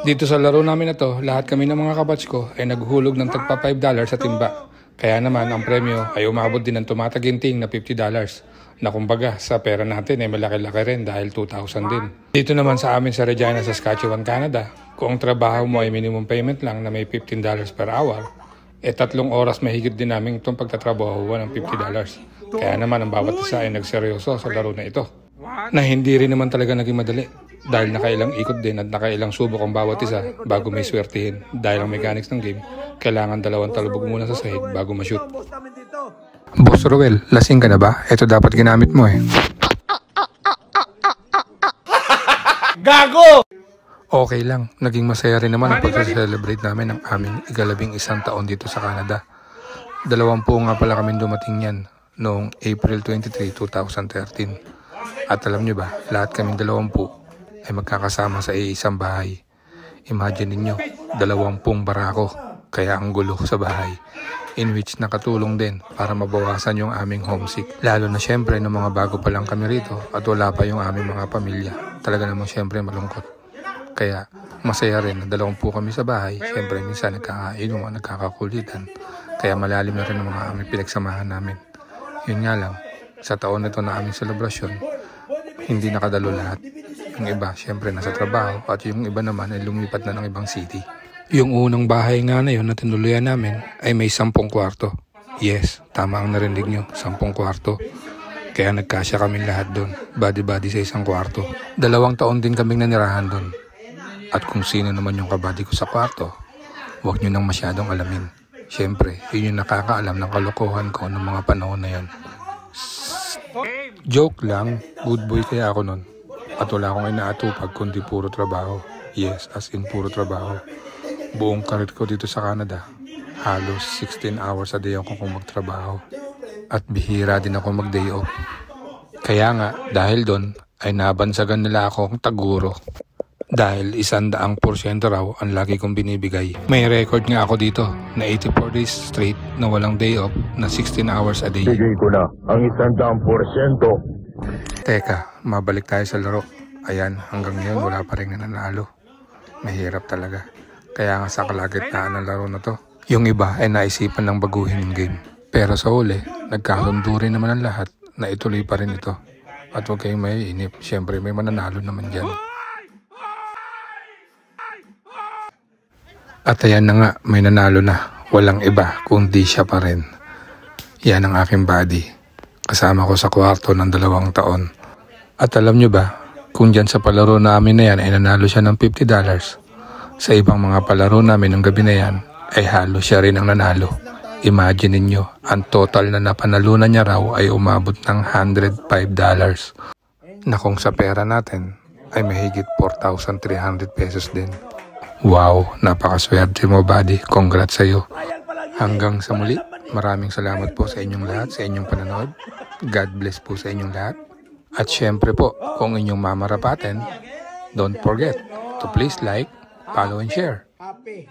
Dito sa laro namin na to, lahat kami ng mga kabatch ko ay naghulog ng tagpa $5 sa timba. Kaya naman ang premyo ay umabot din ng tumataginting na $50. Na kumbaga sa pera natin ay malaki-laki rin dahil 2,000 din. Dito naman sa amin sa Regina, Saskatchewan, Canada, kung ang trabaho mo ay minimum payment lang na may $15 per hour, 3 oras mahigit din namin itong pagtatrabaho ng $50. Kaya naman ang bawat isa ay nagseryoso sa laro na ito. Na hindi rin naman talaga naging madali dahil nakailang ikot din at nakailang subok ang bawat isa bago may swertihin. Dahil ang mechanics ng game, kailangan 2 talubog muna sa sahig bago ma-shoot. Boss Roel, lasing ka na ba? Ito dapat ginamit mo eh. Gago! Okay lang, naging masaya rin naman ang pag-celebrate namin ng aming ika-11 taon dito sa Canada. 20 nga pala kami dumating yan noong April 23, 2013. At alam nyo ba, lahat kaming 20 ay magkakasama sa isang bahay. Imagine ninyo, 20 barako, kaya ang gulo sa bahay. In which nakatulong din para mabawasan yung aming homesick. Lalo na syempre ng mga bago pa lang kami rito at wala pa yung aming mga pamilya. Talaga namang syempre malungkot. Kaya masaya rin na 20 kami sa bahay. Syempre minsan nagkakainuman, nagkakakulitan. Kaya malalim na rin ang mga aming pinagsamahan namin. Yun nga lang, sa taon na ito na aming selebrasyon, hindi nakadalo lahat. Yung iba syempre nasa trabaho at yung iba naman ay lumipat na ng ibang city. Yung unang bahay nga na yun na tinuluyan namin ay may 10 kwarto. Yes, tama ang narinig nyo, 10 kwarto. Kaya nagkasya kami lahat doon, body-body sa isang kwarto. 2 taon din kaming nanirahan doon. At kung sino naman yung kabady ko sa kwarto, huwag nyo nang masyadong alamin. Siyempre, yun yung nakakaalam ng kalokohan ko ng mga panahon na yun. Joke lang, good boy kaya ako nun. At wala akong inaatupag kundi puro trabaho. Yes, as in puro trabaho. Buong karir ko dito sa Canada, halos 16 hours a day ako kung magtrabaho. At bihira din ako mag-day off. Kaya nga, dahil doon, ay nabansagan nila akong taguro. Dahil 100% raw ang lagi kong binibigay. May record nga ako dito na 84 days straight na walang day off na 16 hours a day. Bigay ko na ang 100%. Teka, mabalik tayo sa laro. Ayan, hanggang ngayon wala pa rin nananalo. Mahirap talaga. Kaya nga sa kalagitnaan ng laro na to, yung iba ay naisipan ng baguhin yung game. Pero sa huli, nagkasundo rin naman ang lahat na ituloy pa rin ito. At huwag kayong maiinip, syempre may mananalo naman dyan. At ayan na nga, may nanalo na. Walang iba kundi siya pa rin. Yan ang aking body. Kasama ko sa kwarto ng 2 taon. At alam nyo ba, kung dyan sa palaro namin na yan ay nanalo siya ng $50, sa ibang mga palaro namin ng gabi na yan ay halos siya rin ang nanalo. Imagine ninyo, ang total na napanalunan niya raw ay umabot ng $105. Na kung sa pera natin ay mahigit 4,300 pesos din. Wow, napakaswerte mo buddy. Congrats sa'yo. Hanggang sa muli, maraming salamat po sa inyong lahat, sa inyong panonood. God bless po sa inyong lahat. At syempre po, kung inyong mamarapatin, don't forget to please like, follow and share. Happy.